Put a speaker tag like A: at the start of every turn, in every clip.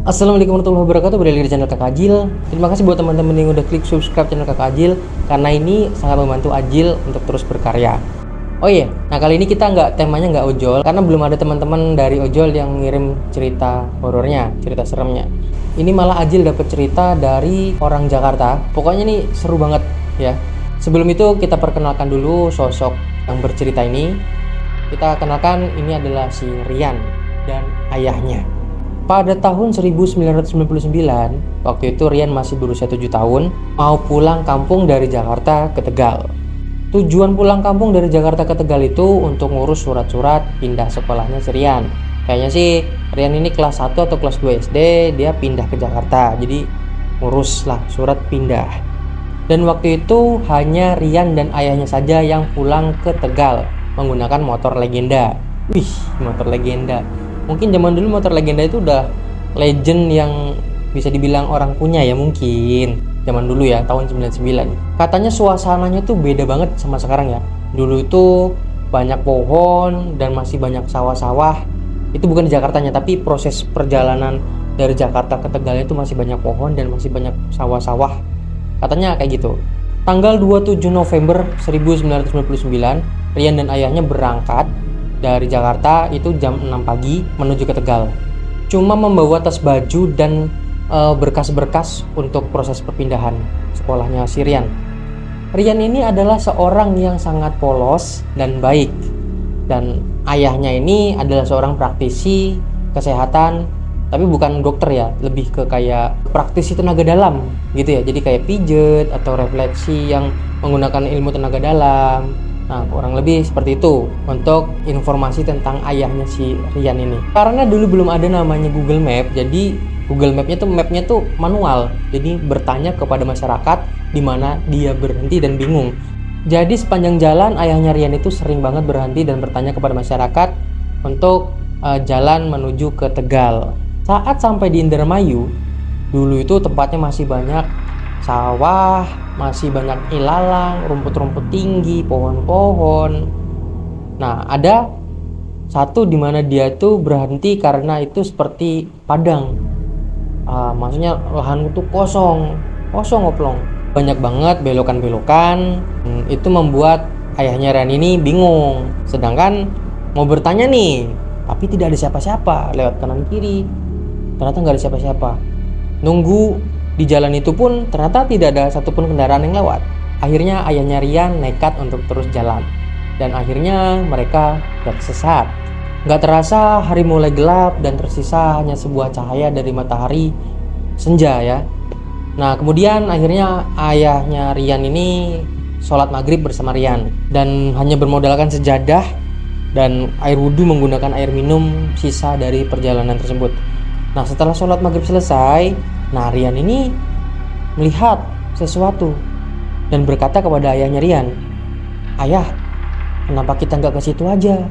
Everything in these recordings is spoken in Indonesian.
A: Assalamualaikum warahmatullahi wabarakatuh. Berada di channel Kakak Ajil. Terima kasih buat teman-teman yang udah klik subscribe channel Kakak Ajil, karena ini sangat membantu Ajil untuk terus berkarya. Oh iya, nah kali ini kita temanya nggak ojol, karena belum ada teman-teman dari ojol yang ngirim cerita horornya, cerita seremnya. Ini malah Ajil dapat cerita dari orang Jakarta. Pokoknya ini seru banget ya. Sebelum itu kita perkenalkan dulu sosok yang bercerita ini. Kita kenalkan, ini adalah si Rian dan ayahnya. Pada tahun 1999, waktu itu Rian masih berusia 7 tahun, mau pulang kampung dari Jakarta ke Tegal. Tujuan pulang kampung dari Jakarta ke Tegal itu untuk ngurus surat-surat pindah sekolahnya si Rian. Kayaknya sih Rian ini kelas 1 atau kelas 2 SD, dia pindah ke Jakarta. Jadi ngurus lah surat pindah. Dan waktu itu hanya Rian dan ayahnya saja yang pulang ke Tegal menggunakan motor legenda. Wih, motor legenda. Mungkin zaman dulu motor legenda itu udah legend yang bisa dibilang orang punya ya, mungkin zaman dulu ya, tahun 99. Katanya suasananya tuh beda banget sama sekarang ya. Dulu itu banyak pohon dan masih banyak sawah-sawah. Itu bukan di Jakartanya, tapi proses perjalanan dari Jakarta ke Tegal itu masih banyak pohon dan masih banyak sawah-sawah. Katanya kayak gitu. Tanggal 27 November 1999, Rian dan ayahnya berangkat dari Jakarta itu jam 6 pagi menuju ke Tegal. Cuma membawa tas baju dan berkas-berkas untuk proses perpindahan sekolahnya si Rian. Rian ini adalah seorang yang sangat polos dan baik. Dan ayahnya ini adalah seorang praktisi kesehatan, tapi bukan dokter ya, lebih ke kayak praktisi tenaga dalam gitu ya. Jadi kayak pijet atau refleksi yang menggunakan ilmu tenaga dalam. Nah, kurang lebih seperti itu untuk informasi tentang ayahnya si Rian ini. Karena dulu belum ada namanya Google Map, jadi Google mapnya tuh manual. Jadi bertanya kepada masyarakat di mana dia berhenti dan bingung. Jadi sepanjang jalan ayahnya Rian itu sering banget berhenti dan bertanya kepada masyarakat untuk jalan menuju ke Tegal. Saat sampai di Indramayu, dulu itu tempatnya masih banyak sawah, masih banyak ilalang, rumput-rumput tinggi, pohon-pohon. Nah, ada satu di mana dia tuh berhenti karena itu seperti padang. Maksudnya lahan itu kosong oplong. Banyak banget belokan-belokan. Itu membuat ayahnya Rian ini bingung. Sedangkan mau bertanya nih, tapi tidak ada siapa-siapa lewat kanan kiri. Ternyata nggak ada siapa-siapa. Nunggu di jalan itu pun ternyata tidak ada satupun kendaraan yang lewat. Akhirnya ayahnya Rian nekat untuk terus jalan. Dan akhirnya mereka tersesat. Gak terasa hari mulai gelap dan tersisa hanya sebuah cahaya dari matahari senja ya. Nah, kemudian akhirnya ayahnya Rian ini sholat maghrib bersama Rian. Dan hanya bermodalkan sejadah dan air wudhu menggunakan air minum sisa dari perjalanan tersebut. Nah, setelah sholat maghrib selesai, nah Rian ini melihat sesuatu dan berkata kepada ayahnya Rian, "Ayah, kenapa kita nggak ke situ aja?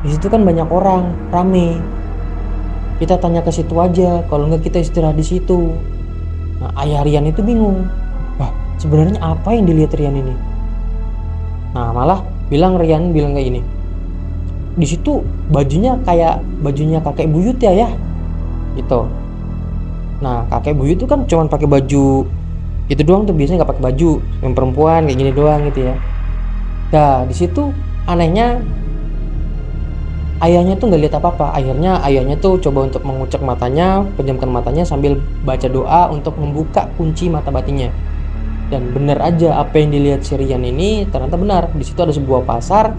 A: Di situ kan banyak orang, rame. Kita tanya ke situ aja, kalau nggak kita istirahat di situ." Nah, ayah Rian itu bingung. Wah, sebenarnya apa yang dilihat Rian ini? Nah, malah Rian bilang kayak gini, "Di situ bajunya kayak bajunya kakek buyut ya, gitu." Nah, kakek buyut itu kan cuma pakai baju itu doang tuh, biasanya nggak pakai baju, yang perempuan kayak gini doang gitu ya. Nah, di situ anehnya ayahnya tuh nggak lihat apa-apa. Akhirnya ayahnya tuh coba untuk mengucek matanya, pejamkan matanya sambil baca doa untuk membuka kunci mata batinnya. Dan benar aja apa yang dilihat si Rian ini ternyata benar. Di situ ada sebuah pasar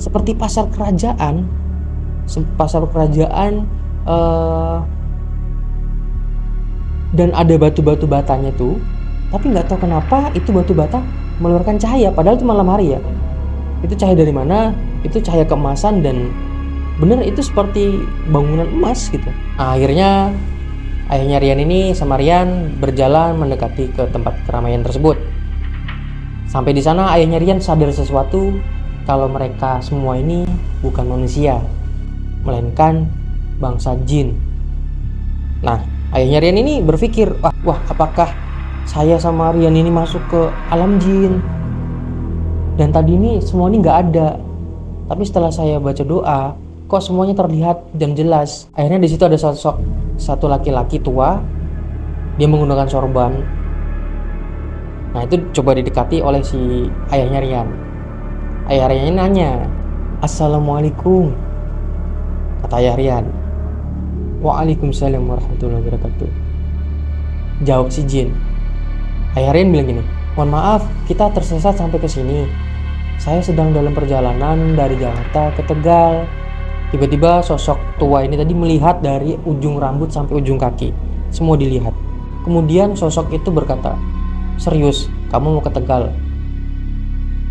A: seperti pasar kerajaan, dan ada batu-batu batanya tuh, tapi nggak tahu kenapa itu batu bata mengeluarkan cahaya, padahal itu malam hari ya. Itu cahaya dari mana? Itu cahaya keemasan dan bener itu seperti bangunan emas gitu. Nah, akhirnya ayahnya Rian ini sama Rian berjalan mendekati ke tempat keramaian tersebut. Sampai di sana ayahnya Rian sadar sesuatu, kalau mereka semua ini bukan manusia, melainkan bangsa jin. Nah, ayahnya Rian ini berpikir, wah apakah saya sama Rian ini masuk ke alam jin? Dan tadi ini semua ini nggak ada. Tapi setelah saya baca doa, kok semuanya terlihat dan jelas. Akhirnya di situ ada satu laki-laki tua, dia menggunakan sorban. Nah itu coba didekati oleh si ayahnya Rian. Ayah Rian ini nanya, "Assalamualaikum," kata ayah Rian. "Waalaikumsalam warahmatullahi wabarakatuh," jawab si jin. Ayah Rian bilang gini, "Mohon maaf, kita tersesat sampai ke sini. Saya sedang dalam perjalanan dari Jakarta ke Tegal." Tiba-tiba sosok tua ini tadi melihat dari ujung rambut sampai ujung kaki. Semua dilihat. Kemudian sosok itu berkata, "Serius, kamu mau ke Tegal?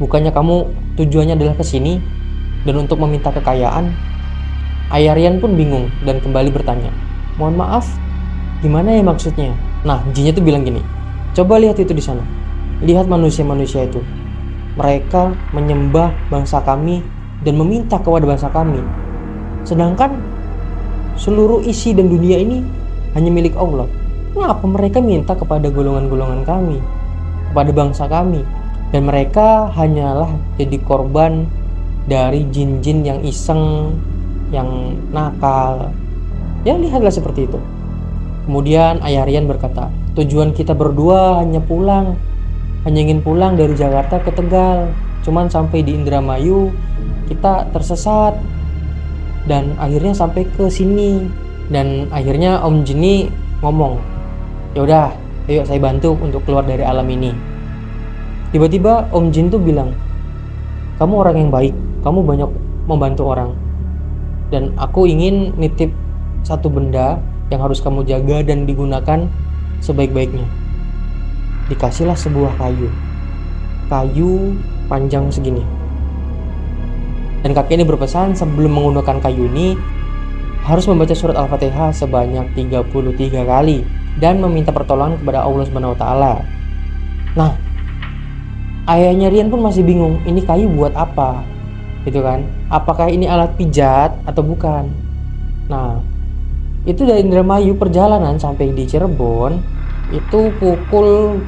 A: Bukannya kamu tujuannya adalah ke sini dan untuk meminta kekayaan?" Ayah Rian pun bingung dan kembali bertanya, "Mohon maaf, gimana ya maksudnya?" Nah, jinnya tuh bilang gini, "Coba lihat itu di sana. Lihat manusia-manusia itu. Mereka menyembah bangsa kami dan meminta kepada bangsa kami. Sedangkan seluruh isi dan dunia ini hanya milik Allah. Kenapa mereka minta kepada golongan-golongan kami, kepada bangsa kami? Dan mereka hanyalah jadi korban dari jin-jin yang iseng, yang nakal. Ya lihatlah seperti itu." Kemudian ayah Rian berkata, "Tujuan kita berdua hanya ingin pulang dari Jakarta ke Tegal. Cuman sampai di Indramayu kita tersesat dan akhirnya sampai ke sini." Dan akhirnya Om Jin ngomong, "Ya udah, ayo saya bantu untuk keluar dari alam ini." Tiba-tiba Om Jin tuh bilang, "Kamu orang yang baik, kamu banyak membantu orang. Dan aku ingin nitip satu benda yang harus kamu jaga dan digunakan sebaik-baiknya." Dikasihlah sebuah kayu panjang segini. Dan kakek ini berpesan sebelum menggunakan kayu ini harus membaca surat Al-Fatihah sebanyak 33 kali dan meminta pertolongan kepada Allah Subhanahu wa taala. Nah, ayahnya Rian pun masih bingung, ini kayu buat apa? Gitu kan? Apakah ini alat pijat atau bukan? Nah, itu dari Indramayu perjalanan sampai di Cirebon itu pukul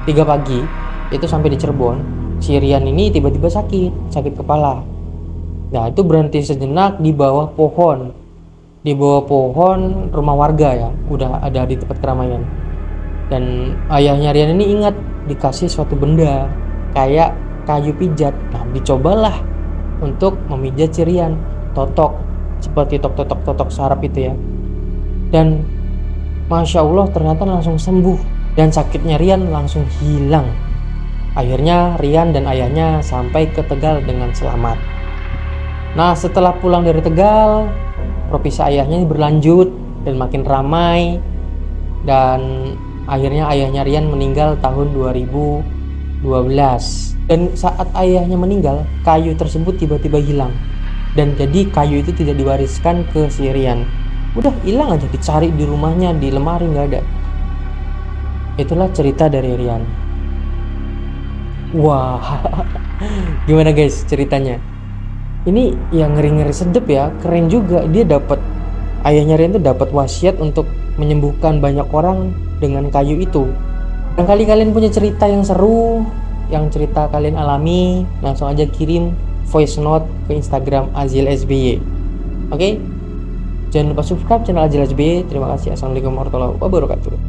A: 3 pagi. Itu sampai di Cirebon, si Rian ini tiba-tiba sakit kepala. Nah, itu berhenti sejenak di bawah pohon. Di bawah pohon rumah warga ya, udah ada di tempat keramaian. Dan ayahnya Rian ini ingat dikasih suatu benda kayak kayu pijat. Nah, dicobalah untuk memijat si Rian, totok seperti totok sarap itu ya. Dan Masya Allah ternyata langsung sembuh dan sakitnya Rian langsung hilang. Akhirnya Rian dan ayahnya sampai ke Tegal dengan selamat. Nah, setelah pulang dari Tegal, profesi ayahnya berlanjut dan makin ramai. Dan akhirnya ayahnya Rian meninggal tahun 2012. Dan saat ayahnya meninggal, kayu tersebut tiba-tiba hilang. Dan jadi kayu itu tidak diwariskan ke si Rian. Udah hilang aja, dicari di rumahnya, di lemari nggak ada. Itulah cerita dari Rian. Wah, gimana guys ceritanya? Ini yang ngeri-ngeri sedep ya, keren juga. Dia dapat, ayahnya Rian tuh dapat wasiat untuk menyembuhkan banyak orang dengan kayu itu. Dan kali kalian punya cerita yang seru, yang cerita kalian alami, langsung aja kirim voice note ke Instagram Azil SBY. Oke? Jangan lupa subscribe channel Azil SBY. Terima kasih. Assalamualaikum warahmatullahi wabarakatuh.